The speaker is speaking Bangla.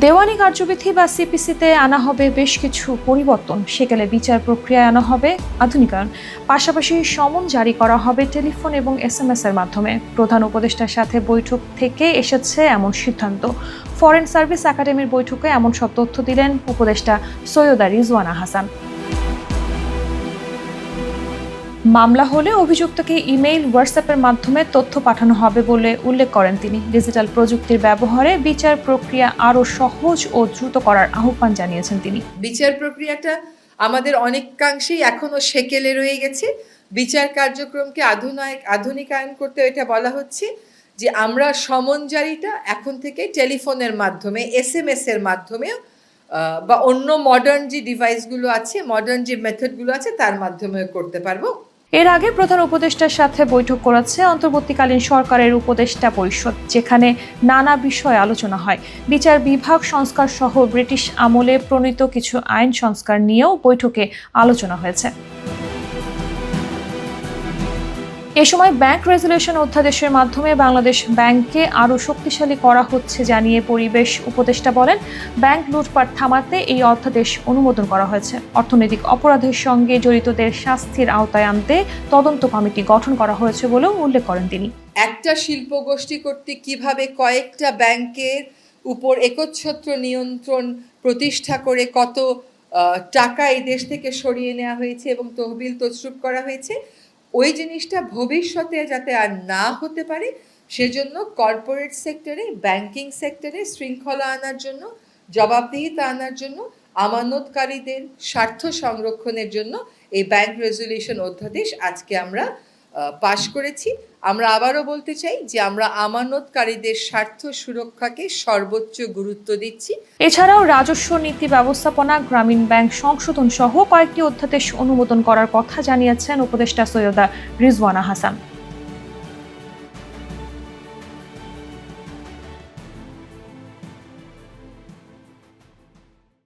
দেওয়ানি কার্যবিধি বা সিপিসিতে আনা হবে বেশ কিছু পরিবর্তন। সেকালে বিচার প্রক্রিয়ায় আনা হবে আধুনিকায়ন। পাশাপাশি সমন জারি করা হবে টেলিফোন এবং SMS এর মাধ্যমে। প্রধান উপদেষ্টার সাথে বৈঠক থেকে এসেছে এমন সিদ্ধান্ত। ফরেন সার্ভিস একাডেমির বৈঠকে এমন সব তথ্য দিলেন উপদেষ্টা সৈয়দা রিজওয়ানা হাসান। মামলা হলে অভিযুক্তকে ইমেইল, হোয়াটসঅ্যাপের মাধ্যমে তথ্য পাঠানো হবে বলে উল্লেখ করেন তিনি। ডিজিটাল প্রযুক্তির ব্যবহারে বিচার প্রক্রিয়া আরও সহজ ও দ্রুত করার আহ্বান জানিয়েছেন তিনি। বিচার প্রক্রিয়াটা আমাদের অনেকাংশেই এখনো সেকেলে রয়ে গেছে। বিচার কার্যক্রমকে আধুনিকায়ন করতে এটা বলা হচ্ছে যে আমরা সমন জারিটা এখন থেকে টেলিফোনের মাধ্যমে, SMS এর মাধ্যমে বা অন্য মডার্ন যে ডিভাইসগুলো আছে, মডার্ন যে মেথডগুলো আছে তার মাধ্যমে করতে পারবো। এর আগে প্রধান উপদেষ্টার সাথে বৈঠক করেছে অন্তর্বর্তীকালীন সরকারের উপদেষ্টা পরিষদ, যেখানে নানা বিষয় আলোচনা হয়। বিচার বিভাগ সংস্কার সহ ব্রিটিশ আমলে প্রণীত কিছু আইন সংস্কার নিয়েও বৈঠকে আলোচনা হয়েছে। এ সময় ব্যাংক রেজুলেশন অধ্যাদেশের মাধ্যমে বাংলাদেশ ব্যাংককে আরও শক্তিশালী করা হচ্ছে জানিয়ে পরিবেশ উপদেষ্টা বলেন, ব্যাংক লুটপাট থামাতে এই অধ্যাদেশ অনুমোদন করা হয়েছে। অর্থনৈতিক অপরাধের সঙ্গে জড়িতদের শাস্তির আওতায় আনতে তদন্ত কমিটি গঠন করা হয়েছে বলেও উল্লেখ করেন তিনি। একটা শিল্প গোষ্ঠী কর্তৃক কিভাবে কয়েকটা ব্যাংকের উপর একচ্ছত্র নিয়ন্ত্রণ প্রতিষ্ঠা করে কত টাকা এই দেশ থেকে সরিয়ে নেওয়া হয়েছে এবং তহবিল তছরূপ করা হয়েছে, ওই জিনিসটা ভবিষ্যতে যাতে আর না হতে পারে সেজন্য কর্পোরেট সেক্টরে, ব্যাংকিং সেক্টরে শৃঙ্খলা আনার জন্য, জবাবদিহিতা আনার জন্য, আমানতকারীদের স্বার্থ সংরক্ষণের জন্য এই ব্যাংক রেজুলেশন অধ্যাদেশ আজকে আমরা পাশ করেছি। আমরা আবারও বলতে চাই যে আমরা আমানতকারীদের স্বার্থ সুরক্ষাকে সর্বোচ্চ গুরুত্ব দিচ্ছি। এছাড়াও রাজস্ব নীতি ব্যবস্থাপনা, গ্রামীণ ব্যাংক সংশোধন সহ কয়েকটি অধ্যাদেশ অনুমোদন করার কথা জানিয়েছেন উপদেষ্টা সৈয়দা রিজওয়ানা হাসান।